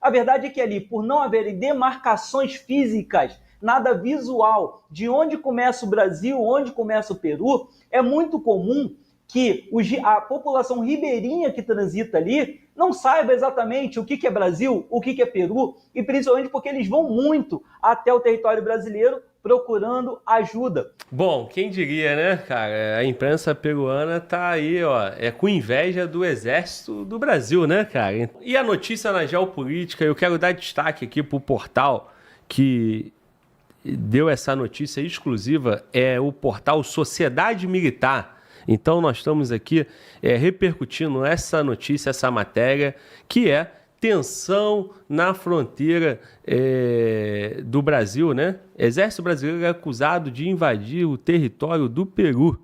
A verdade é que ali, por não haverem demarcações físicas, nada visual de onde começa o Brasil, onde começa o Peru, é muito comum que a população ribeirinha que transita ali não saiba exatamente o que é Brasil, o que é Peru, e principalmente porque eles vão muito até o território brasileiro procurando ajuda. Bom, quem diria, né, cara? A imprensa peruana tá aí, ó, com inveja do exército do Brasil, né, cara? E a notícia na geopolítica, eu quero dar destaque aqui pro portal que deu essa notícia exclusiva, é o portal Sociedade Militar. Então nós estamos aqui repercutindo essa notícia, essa matéria, que é tensão na fronteira do Brasil, né? Exército brasileiro é acusado de invadir o território do Peru.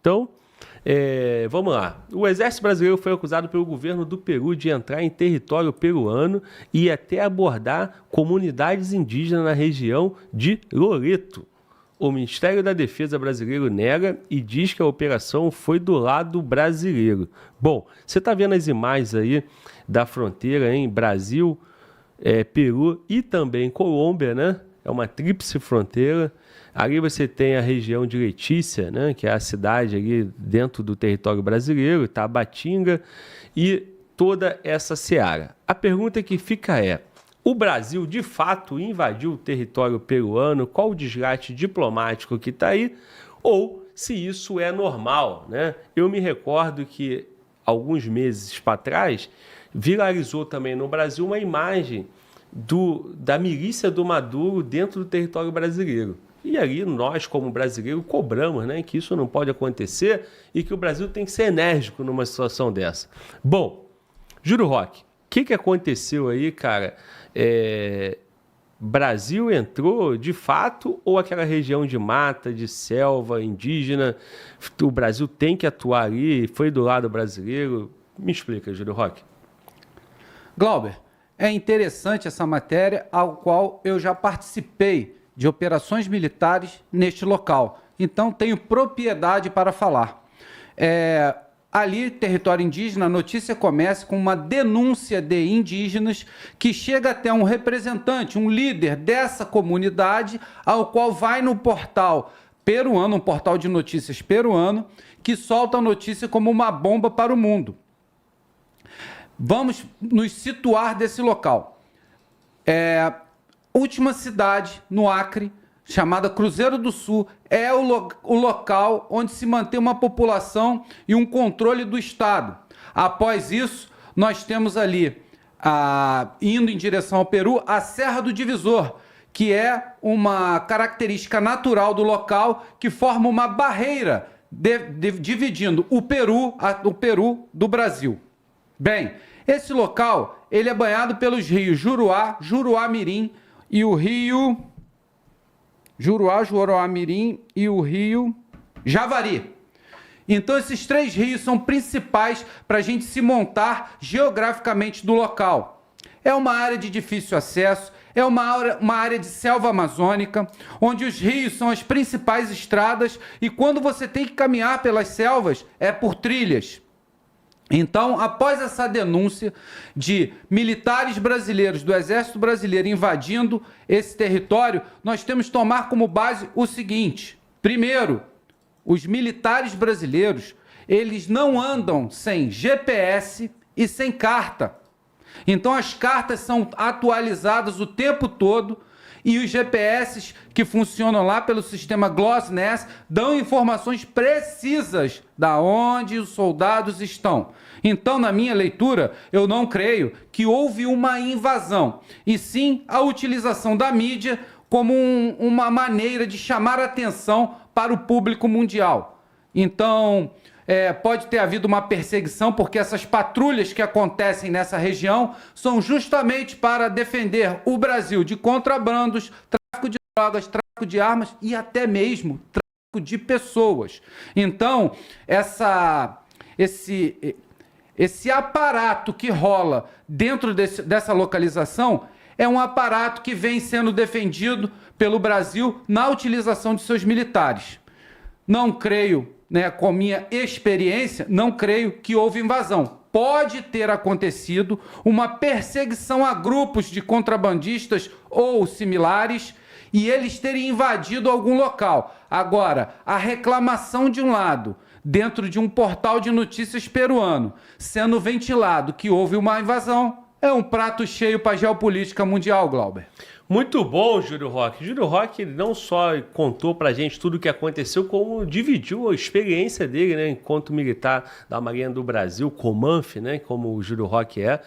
Então, vamos lá. O Exército brasileiro foi acusado pelo governo do Peru de entrar em território peruano e até abordar comunidades indígenas na região de Loreto. O Ministério da Defesa brasileiro nega e diz que a operação foi do lado brasileiro. Bom, você está vendo as imagens aí da fronteira em Brasil, Peru e também Colômbia, né? É uma tríplice fronteira. Ali você tem a região de Letícia, né? Que é a cidade ali dentro do território brasileiro, Tabatinga e toda essa seara. A pergunta que fica é: o Brasil, de fato, invadiu o território peruano? Qual o desgaste diplomático que está aí? Ou se isso é normal, né? Eu me recordo que, alguns meses para trás, viralizou também no Brasil uma imagem da milícia do Maduro dentro do território brasileiro. E ali nós, como brasileiro, cobramos, né, que isso não pode acontecer e que o Brasil tem que ser enérgico numa situação dessa. Bom, Júlio Roque, o que aconteceu aí, cara? Brasil entrou de fato ou aquela região de mata, de selva indígena, o Brasil tem que atuar ali, foi do lado brasileiro? Me explica, Júlio Roque. Glauber, é interessante essa matéria, ao qual eu já participei de operações militares neste local. Então, tenho propriedade para falar. Ali, território indígena, a notícia começa com uma denúncia de indígenas que chega até um representante, um líder dessa comunidade, ao qual vai no portal peruano, um portal de notícias peruano, que solta a notícia como uma bomba para o mundo. Vamos nos situar desse local. Última cidade no Acre, chamada Cruzeiro do Sul, é o local onde se mantém uma população e um controle do Estado. Após isso, nós temos ali, indo em direção ao Peru, a Serra do Divisor, que é uma característica natural do local que forma uma barreira dividindo o Peru do Brasil. Bem, esse local ele é banhado pelos rios Juruá, Juruá-Mirim e o rio Juruá-Mirim e o rio Javari. Então, esses três rios são principais para a gente se montar geograficamente do local. É uma área de difícil acesso, é uma área de selva amazônica, onde os rios são as principais estradas e quando você tem que caminhar pelas selvas, é por trilhas. Então, após essa denúncia de militares brasileiros do Exército Brasileiro invadindo esse território, nós temos que tomar como base o seguinte: primeiro, os militares brasileiros, eles não andam sem GPS e sem carta. Então, as cartas são atualizadas o tempo todo e os GPS que funcionam lá pelo sistema GLONASS dão informações precisas da onde os soldados estão. Então, na minha leitura, eu não creio que houve uma invasão, e sim a utilização da mídia como uma maneira de chamar atenção para o público mundial. Então, pode ter havido uma perseguição, porque essas patrulhas que acontecem nessa região são justamente para defender o Brasil de contrabandos, tráfico de drogas, tráfico de armas e até mesmo tráfico de pessoas. Então, esse aparato que rola dentro dessa localização é um aparato que vem sendo defendido pelo Brasil na utilização de seus militares. Não creio, com minha experiência, não creio que houve invasão. pode ter acontecido uma perseguição a grupos de contrabandistas ou similares e eles terem invadido algum local. Agora, a reclamação de um lado, dentro de um portal de notícias peruano, sendo ventilado que houve uma invasão, é um prato cheio para a geopolítica mundial, Glauber. Muito bom, Júlio Roque. Júlio Roque não só contou pra gente tudo o que aconteceu, como dividiu a experiência dele, né, enquanto militar da Marinha do Brasil, Comanf, né, como o Júlio Roque é.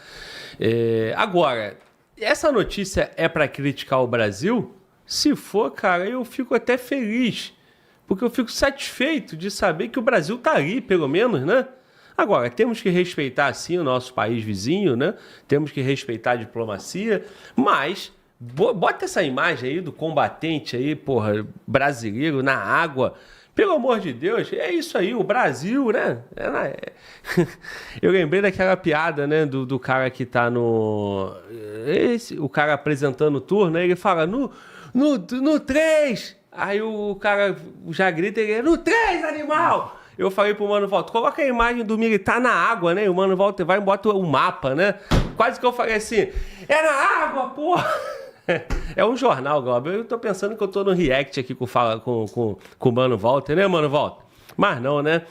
Agora, essa notícia é para criticar o Brasil? Se for, cara, eu fico até feliz, porque eu fico satisfeito de saber que o Brasil tá ali, pelo menos, né? Agora, temos que respeitar, sim, o nosso país vizinho, né? Temos que respeitar a diplomacia, mas bota essa imagem aí do combatente aí, porra, brasileiro na água. Pelo amor de Deus, é isso aí, o Brasil, né? Eu lembrei daquela piada, né, do cara que tá o cara apresentando o tour, né? Ele fala, no 3! Aí o cara já grita, ele, no 3, animal! Eu falei pro Mano Walter, coloca a imagem do militar na água, né? E o Mano Walter vai e bota o mapa, né? Quase que eu falei assim, é na água, porra! É um jornal, Glauber. Eu tô pensando que eu tô no react aqui com o Mano Walter, né, Mano Walter? Mas não, né?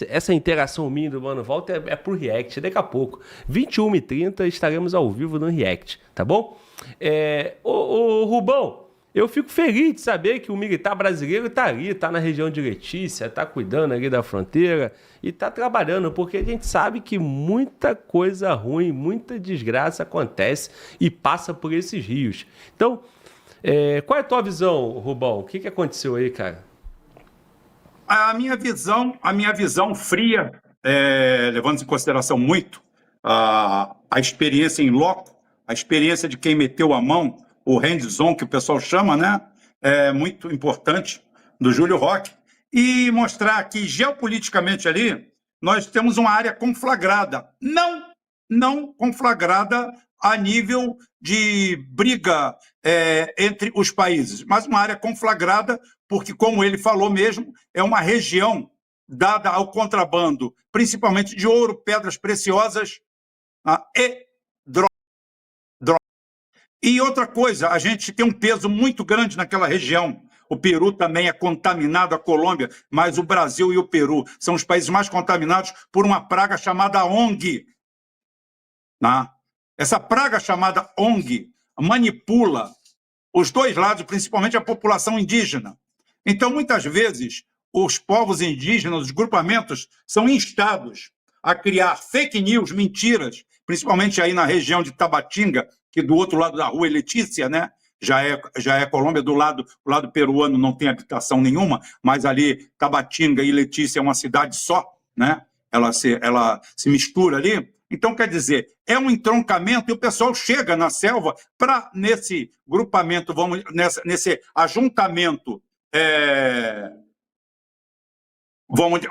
Essa interação minha do Mano Walter é pro react. Daqui a pouco, 21h30, estaremos ao vivo no react, tá bom? Rubão, eu fico feliz de saber que o militar brasileiro tá ali, tá na região de Letícia, tá cuidando ali da fronteira e tá trabalhando, porque a gente sabe que muita coisa ruim, muita desgraça acontece e passa por esses rios. Então, qual é a tua visão, Rubão? O que aconteceu aí, cara? A minha visão fria, levando em consideração muito a experiência em loco, a experiência de quem meteu a mão, o hands-on, que o pessoal chama, né? É muito importante, do Júlio Roque, e mostrar que, geopoliticamente ali, nós temos uma área conflagrada, não conflagrada a nível de briga entre os países, mas uma área conflagrada porque, como ele falou mesmo, é uma região dada ao contrabando, principalmente de ouro, pedras preciosas e droga. E outra coisa, a gente tem um peso muito grande naquela região. O Peru também é contaminado, a Colômbia, mas o Brasil e o Peru são os países mais contaminados por uma praga chamada ONG. Essa praga chamada ONG manipula os dois lados, principalmente a população indígena. Então, muitas vezes, os povos indígenas, os grupamentos, são instados a criar fake news, mentiras, principalmente aí na região de Tabatinga, que do outro lado da rua é Letícia, né? Já é Colômbia, do lado peruano não tem habitação nenhuma, mas ali Tabatinga e Letícia é uma cidade só, né? Ela se mistura ali. Então, quer dizer, é um entroncamento e o pessoal chega na selva para, nesse grupamento, nesse ajuntamento,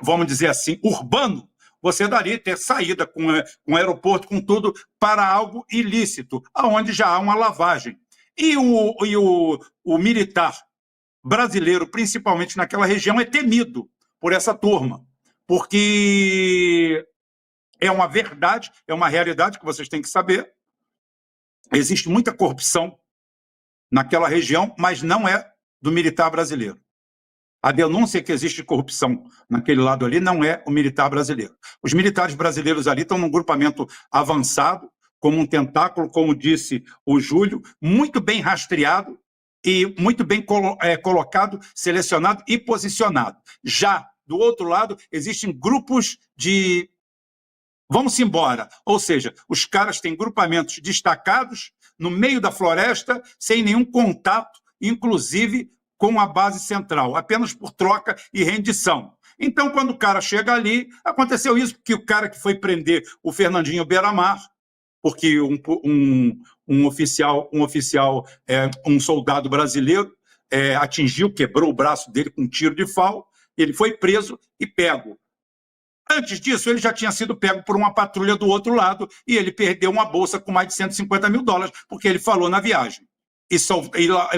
vamos dizer assim, urbano, você dali ter saída com aeroporto, com tudo, para algo ilícito, aonde já há uma lavagem. E o militar brasileiro, principalmente naquela região, é temido por essa turma, porque é uma verdade, é uma realidade que vocês têm que saber. Existe muita corrupção naquela região, mas não é do militar brasileiro. A denúncia que existe corrupção naquele lado ali não é o militar brasileiro. Os militares brasileiros ali estão num grupamento avançado, como um tentáculo, como disse o Júlio, muito bem rastreado e muito bem colocado, selecionado e posicionado. Já, do outro lado, existem grupos de vamos embora, ou seja, os caras têm grupamentos destacados no meio da floresta, sem nenhum contato, inclusive com a base central, apenas por troca e rendição. Então, quando o cara chega ali, aconteceu isso, que o cara que foi prender o Fernandinho Beiramar, porque um soldado brasileiro quebrou o braço dele com um tiro de FAL, ele foi preso e pego. Antes disso, ele já tinha sido pego por uma patrulha do outro lado e ele perdeu uma bolsa com mais de $150 mil, porque ele falou na viagem. E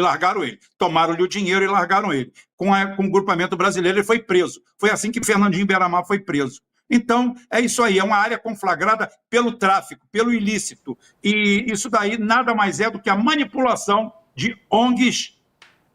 largaram ele. Tomaram-lhe o dinheiro e largaram ele. Com o grupamento brasileiro, ele foi preso. Foi assim que Fernandinho Beiramar foi preso. Então, é isso aí, é uma área conflagrada pelo tráfico, pelo ilícito. E isso daí nada mais é do que a manipulação de ONGs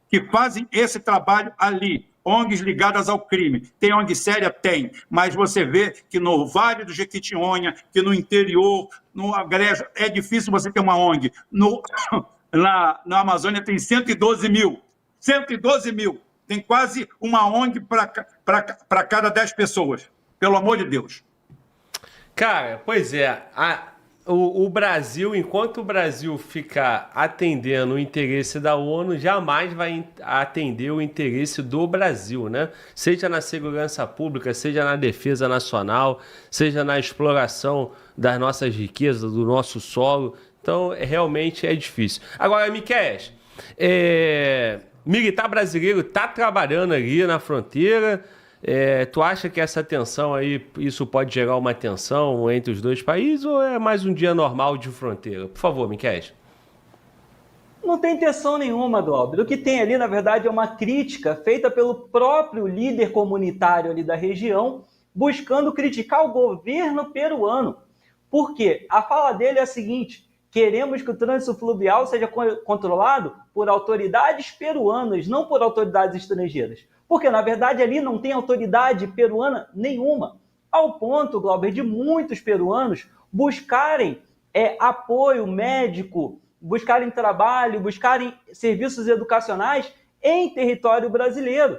que fazem esse trabalho ali. ONGs ligadas ao crime. Tem ONG séria? Tem. Mas você vê que no Vale do Jequitinhonha, que no interior, no Agreste, é difícil você ter uma ONG. Na Amazônia tem 112 mil. 112 mil. Tem quase uma ONG para cada 10 pessoas. Pelo amor de Deus. Cara, pois é. O Brasil, enquanto o Brasil ficar atendendo o interesse da ONU, jamais vai atender o interesse do Brasil, né? Seja na segurança pública, seja na defesa nacional, seja na exploração das nossas riquezas, do nosso solo. Então, realmente é difícil. Agora, Miqueias, militar brasileiro está trabalhando ali na fronteira. Tu acha que essa tensão aí, isso pode gerar uma tensão entre os dois países ou é mais um dia normal de fronteira? Por favor, Miqueias. Não tem tensão nenhuma, Glauber. O que tem ali, na verdade, é uma crítica feita pelo próprio líder comunitário ali da região, buscando criticar o governo peruano. Por quê? A fala dele é a seguinte: queremos que o trânsito fluvial seja controlado por autoridades peruanas, não por autoridades estrangeiras. Porque, na verdade, ali não tem autoridade peruana nenhuma. Ao ponto, Glauber, de muitos peruanos buscarem apoio médico, buscarem trabalho, buscarem serviços educacionais em território brasileiro,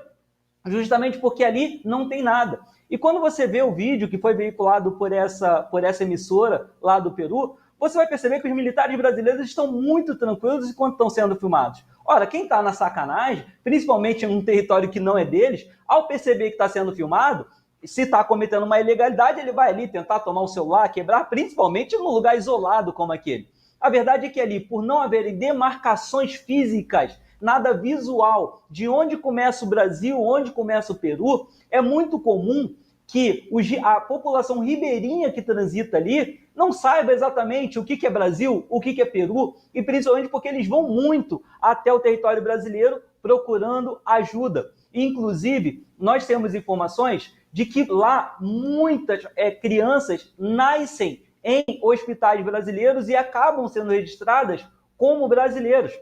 justamente porque ali não tem nada. E quando você vê o vídeo que foi veiculado por essa emissora lá do Peru, você vai perceber que os militares brasileiros estão muito tranquilos enquanto estão sendo filmados. Ora, quem está na sacanagem, principalmente em um território que não é deles, ao perceber que está sendo filmado, se está cometendo uma ilegalidade, ele vai ali tentar tomar um celular, quebrar, principalmente num lugar isolado como aquele. A verdade é que ali, por não haverem demarcações físicas, nada visual, de onde começa o Brasil, onde começa o Peru, é muito comum que a população ribeirinha que transita ali não saiba exatamente o que é Brasil, o que é Peru, e principalmente porque eles vão muito até o território brasileiro procurando ajuda. Inclusive, nós temos informações de que lá muitas crianças nascem em hospitais brasileiros e acabam sendo registradas como brasileiros.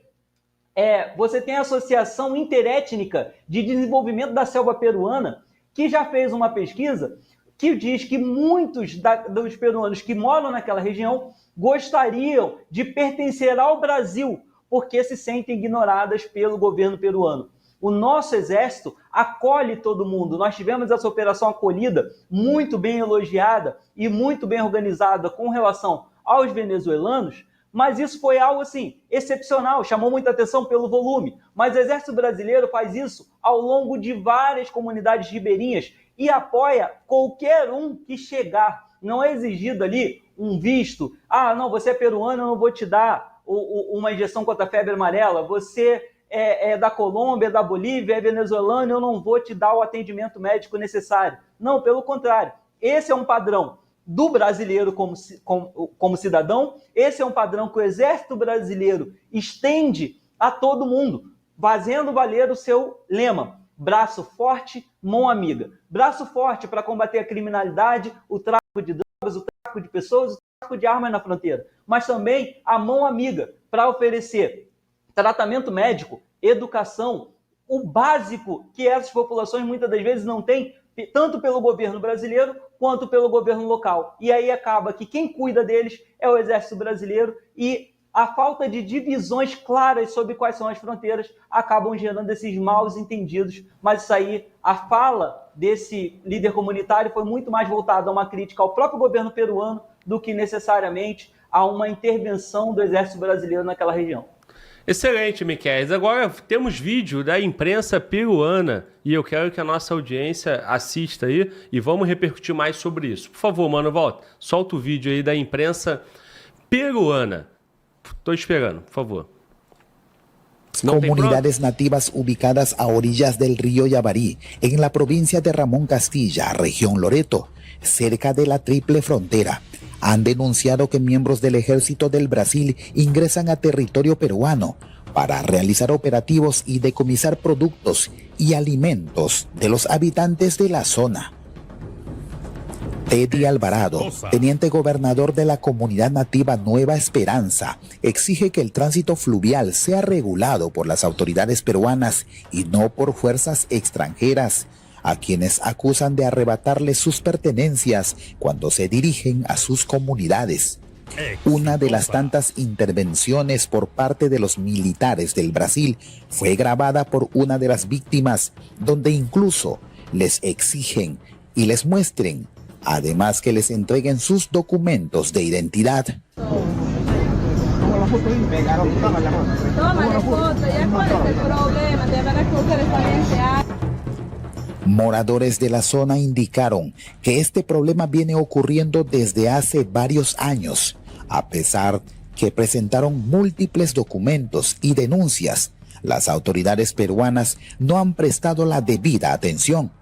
Você tem a Associação Interétnica de Desenvolvimento da Selva Peruana, que já fez uma pesquisa que diz que muitos dos peruanos que moram naquela região gostariam de pertencer ao Brasil, porque se sentem ignoradas pelo governo peruano. O nosso exército acolhe todo mundo. Nós tivemos essa operação acolhida, muito bem elogiada e muito bem organizada com relação aos venezuelanos, mas isso foi algo assim excepcional, chamou muita atenção pelo volume. Mas o Exército Brasileiro faz isso ao longo de várias comunidades ribeirinhas e apoia qualquer um que chegar. Não é exigido ali um visto. Não, você é peruano, eu não vou te dar uma injeção contra a febre amarela. Você é da Colômbia, da Bolívia, é venezuelano, eu não vou te dar o atendimento médico necessário. Não, pelo contrário. Esse é um padrão do brasileiro como cidadão, esse é um padrão que o Exército Brasileiro estende a todo mundo, fazendo valer o seu lema: braço forte, mão amiga. Braço forte para combater a criminalidade, o tráfico de drogas, o tráfico de pessoas, o tráfico de armas na fronteira, mas também a mão amiga para oferecer tratamento médico, educação, o básico que essas populações muitas das vezes não têm, tanto pelo governo brasileiro quanto pelo governo local. E aí acaba que quem cuida deles é o Exército Brasileiro e a falta de divisões claras sobre quais são as fronteiras acabam gerando esses maus entendidos. Mas isso aí, a fala desse líder comunitário foi muito mais voltada a uma crítica ao próprio governo peruano do que necessariamente a uma intervenção do Exército Brasileiro naquela região. Excelente, Miqueias. Agora temos vídeo da imprensa peruana e eu quero que a nossa audiência assista aí e vamos repercutir mais sobre isso. Por favor, mano, volta. Solta o vídeo aí da imprensa peruana. Estou esperando, por favor. Comunidades nativas ubicadas a orillas del río Yavarí, en la provincia de Ramón Castilla, región Loreto, cerca de la triple frontera, han denunciado que miembros del ejército del Brasil ingresan a territorio peruano para realizar operativos y decomisar productos y alimentos de los habitantes de la zona. Teddy Alvarado, teniente gobernador de la comunidad nativa Nueva Esperanza, exige que el tránsito fluvial sea regulado por las autoridades peruanas y no por fuerzas extranjeras, a quienes acusan de arrebatarles sus pertenencias cuando se dirigen a sus comunidades. Una de las tantas intervenciones por parte de los militares del Brasil fue grabada por una de las víctimas, donde incluso les exigen y les muestren, además que les entreguen sus documentos de identidad. Toma la foto, ya cuál es el problema, te van a escoger esta gente. Moradores de la zona indicaron que este problema viene ocurriendo desde hace varios años, a pesar que presentaron múltiples documentos y denuncias. Las autoridades peruanas no han prestado la debida atención.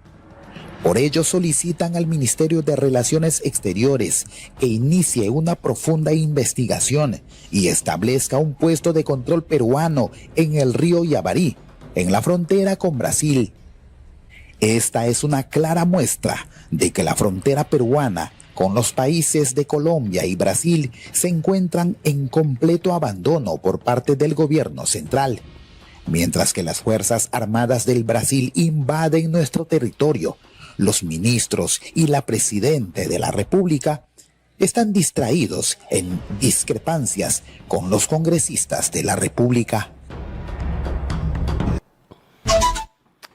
Por ello solicitan al Ministerio de Relaciones Exteriores que inicie una profunda investigación y establezca un puesto de control peruano en el río Yavarí, en la frontera con Brasil. Esta es una clara muestra de que la frontera peruana con los países de Colombia y Brasil se encuentran en completo abandono por parte del gobierno central, mientras que las Fuerzas Armadas del Brasil invaden nuestro territorio. Los ministros y la presidenta de la República están distraídos en discrepancias con los congresistas de la República.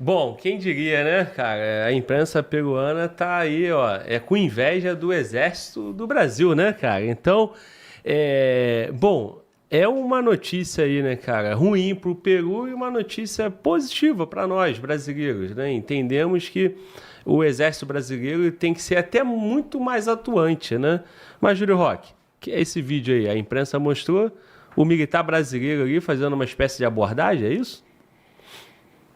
Bom, quem diria, né, cara? A imprensa peruana tá aí, ó, com inveja do exército do Brasil, né, cara? Então, bom, é uma notícia aí, né, cara, ruim pro Peru e uma notícia positiva para nós, brasileiros, né? Entendemos que o exército brasileiro tem que ser até muito mais atuante, né? Mas, Júlio Roque, que é esse vídeo aí? A imprensa mostrou o militar brasileiro ali fazendo uma espécie de abordagem, é isso?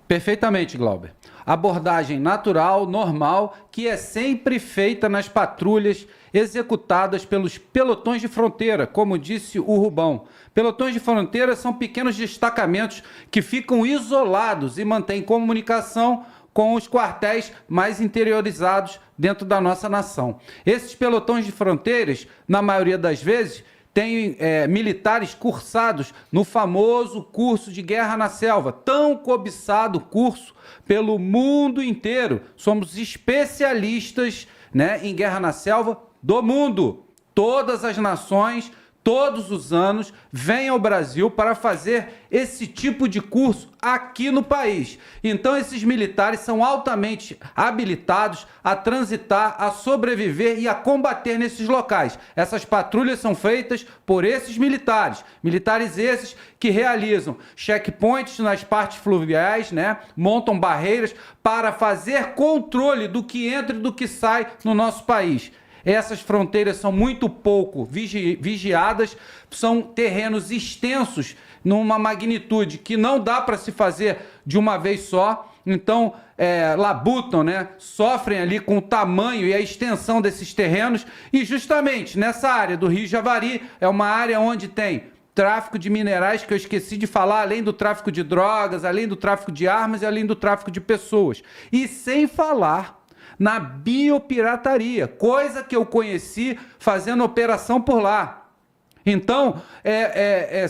Perfeitamente, Glauber. Abordagem natural, normal, que é sempre feita nas patrulhas executadas pelos pelotões de fronteira, como disse o Rubão. Pelotões de fronteira são pequenos destacamentos que ficam isolados e mantêm comunicação com os quartéis mais interiorizados dentro da nossa nação. Esses pelotões de fronteiras, na maioria das vezes, têm militares cursados no famoso curso de Guerra na Selva, tão cobiçado curso pelo mundo inteiro. Somos especialistas, né, em Guerra na Selva do mundo. Todas as nações, todos os anos, vêm ao Brasil para fazer esse tipo de curso aqui no país. Então, esses militares são altamente habilitados a transitar, a sobreviver e a combater nesses locais. Essas patrulhas são feitas por esses militares. Militares esses que realizam checkpoints nas partes fluviais, né? Montam barreiras para fazer controle do que entra e do que sai no nosso país. Essas fronteiras são muito pouco vigiadas, são terrenos extensos numa magnitude que não dá para se fazer de uma vez só. Então, labutam, né? Sofrem ali com o tamanho e a extensão desses terrenos. E justamente nessa área do Rio Javari, é uma área onde tem tráfico de minerais, que eu esqueci de falar, além do tráfico de drogas, além do tráfico de armas e além do tráfico de pessoas. E sem falar na biopirataria, coisa que eu conheci fazendo operação por lá. Então,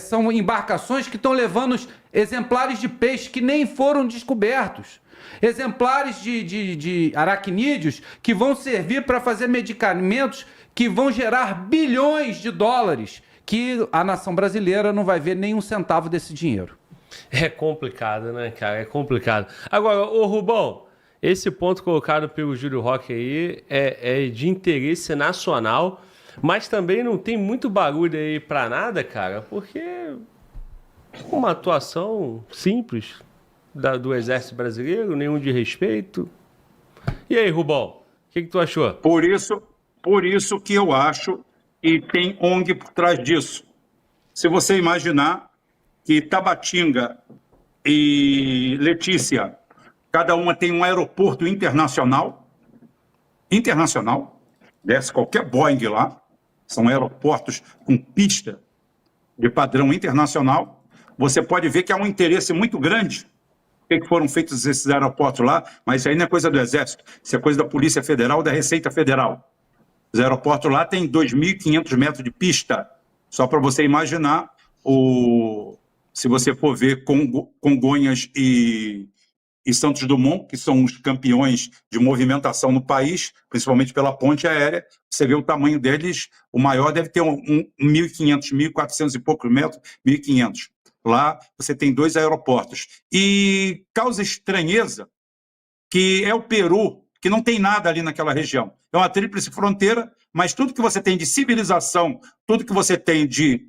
são embarcações que estão levando exemplares de peixe que nem foram descobertos. Exemplares de aracnídeos que vão servir para fazer medicamentos que vão gerar bilhões de dólares, que a nação brasileira não vai ver nem um centavo desse dinheiro. É complicado, né, cara? É complicado. Agora, ô Rubão, esse ponto colocado pelo Júlio Roque aí é de interesse nacional, mas também não tem muito barulho aí pra nada, cara, porque uma atuação simples do Exército Brasileiro, nenhum de respeito. E aí, Rubão, o que tu achou? Por isso que eu acho que tem ONG por trás disso. Se você imaginar que Tabatinga e Letícia, cada uma tem um aeroporto internacional, desce qualquer Boeing lá, são aeroportos com pista de padrão internacional, você pode ver que há um interesse muito grande. Por que foram feitos esses aeroportos lá? Mas isso aí não é coisa do Exército, isso é coisa da Polícia Federal, da Receita Federal. Os aeroportos lá têm 2.500 metros de pista. Só para você imaginar, se você for ver Congonhas e Santos Dumont, que são os campeões de movimentação no país, principalmente pela ponte aérea, você vê o tamanho deles, o maior deve ter 1.500, 1.400 e poucos metros, 1.500. Lá você tem 2 aeroportos. E causa estranheza que é o Peru, que não tem nada ali naquela região. É uma tríplice fronteira, mas tudo que você tem de civilização, tudo que você tem de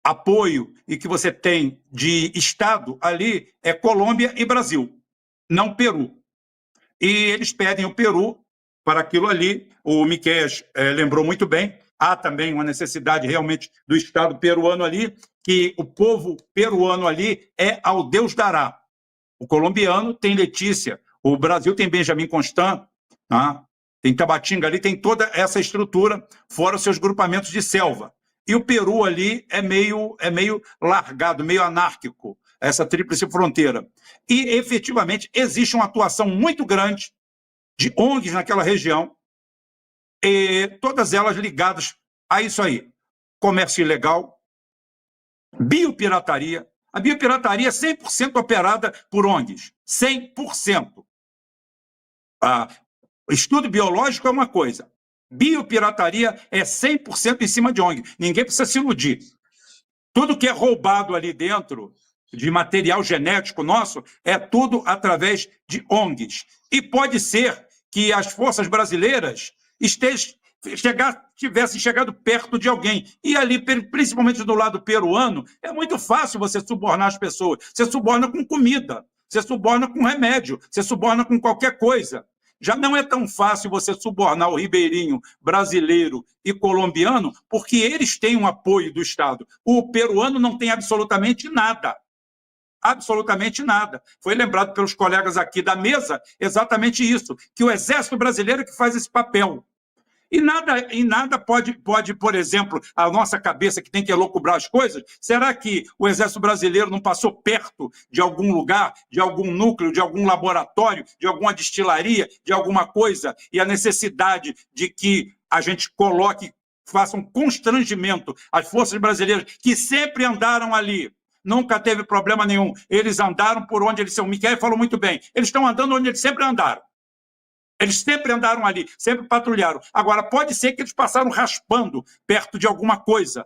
apoio e que você tem de Estado ali é Colômbia e Brasil, não Peru. E eles pedem o Peru para aquilo ali. O Miqueias lembrou muito bem, há também uma necessidade realmente do Estado peruano ali, que o povo peruano ali é ao Deus dará. O colombiano tem Letícia, o Brasil tem Benjamin Constant, tá? Tem Tabatinga ali, tem toda essa estrutura, fora os seus grupamentos de selva. E o Peru ali é meio largado, meio anárquico, essa tríplice fronteira. E, efetivamente, existe uma atuação muito grande de ONGs naquela região, e todas elas ligadas a isso aí. Comércio ilegal, biopirataria. A biopirataria é 100% operada por ONGs. 100%. Estudo biológico é uma coisa. Biopirataria é 100% em cima de ONG. Ninguém precisa se iludir. Tudo que é roubado ali dentro de material genético nosso é tudo através de ONGs. E pode ser que as forças brasileiras tivessem chegado perto de alguém. E ali, principalmente do lado peruano, é muito fácil você subornar as pessoas. Você suborna com comida, você suborna com remédio, você suborna com qualquer coisa. Já não é tão fácil você subornar o ribeirinho brasileiro e colombiano, porque eles têm um apoio do Estado. O peruano não tem absolutamente nada. Absolutamente nada. Foi lembrado pelos colegas aqui da mesa exatamente isso, que o Exército Brasileiro é que faz esse papel. E nada pode, por exemplo, a nossa cabeça que tem que elocubrar as coisas, será que o Exército Brasileiro não passou perto de algum lugar, de algum núcleo, de algum laboratório, de alguma destilaria, de alguma coisa, e a necessidade de que a gente coloque, faça um constrangimento às forças brasileiras que sempre andaram ali, nunca teve problema nenhum, eles andaram por onde eles são. O Miquel falou muito bem, eles estão andando onde eles sempre andaram. Eles sempre andaram ali, sempre patrulharam. Agora, pode ser que eles passaram raspando perto de alguma coisa.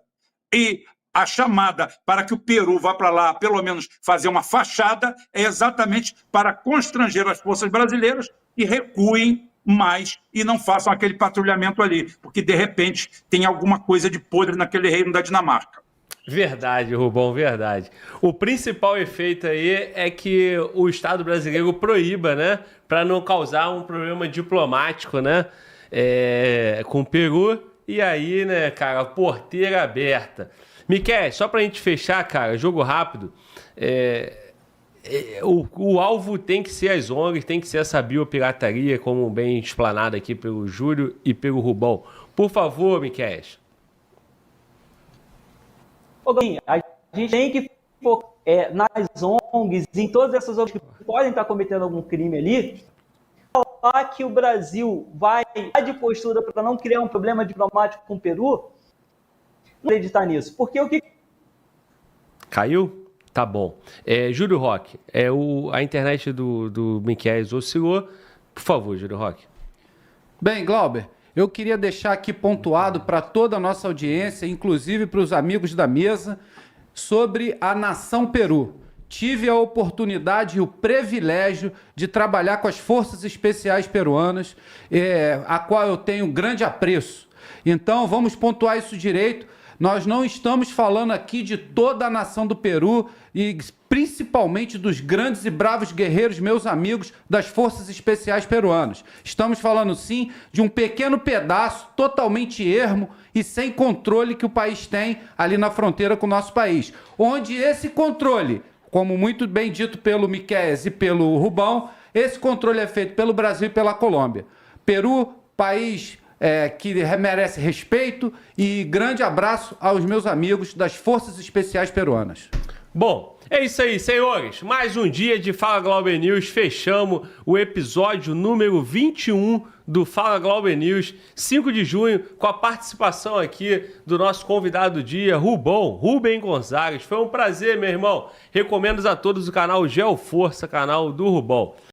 E a chamada para que o Peru vá para lá, pelo menos fazer uma fachada, é exatamente para constranger as forças brasileiras e recuem mais e não façam aquele patrulhamento ali, porque, de repente, tem alguma coisa de podre naquele reino da Dinamarca. Verdade, Rubão, verdade. O principal efeito aí é que o Estado brasileiro proíba, né? Para não causar um problema diplomático, né? Com o Peru. E aí, né, cara, porteira aberta. Miquel, só pra gente fechar, cara, jogo rápido. O alvo tem que ser as ONGs, tem que ser essa biopirataria, como bem explanado aqui pelo Júlio e pelo Rubão. Por favor, Miquel. A gente tem que focar nas ONGs, em todas essas ONGs que podem estar cometendo algum crime ali, falar que o Brasil vai de postura para não criar um problema diplomático com o Peru, não acreditar nisso. Porque o que... Caiu? Tá bom. Júlio Roque, a internet do Miquel oscilou. Por favor, Júlio Roque. Bem, Glauber, eu queria deixar aqui pontuado para toda a nossa audiência, inclusive para os amigos da mesa, sobre a nação Peru. Tive a oportunidade e o privilégio de trabalhar com as Forças Especiais Peruanas, a qual eu tenho grande apreço. Então, vamos pontuar isso direito. Nós não estamos falando aqui de toda a nação do Peru e principalmente dos grandes e bravos guerreiros, meus amigos, das Forças Especiais Peruanas. Estamos falando, sim, de um pequeno pedaço totalmente ermo e sem controle que o país tem ali na fronteira com o nosso país. Onde esse controle, como muito bem dito pelo Miqueias e pelo Rubão, esse controle é feito pelo Brasil e pela Colômbia. Peru, país... que merece respeito, e grande abraço aos meus amigos das Forças Especiais Peruanas. Bom, é isso aí, senhores. Mais um dia de Fala Glauber News. Fechamos o episódio número 21 do Fala Glauber News, 5 de junho, com a participação aqui do nosso convidado do dia, Rubem Gonzalez. Foi um prazer, meu irmão. Recomendo a todos o canal Geoforça, canal do Rubão.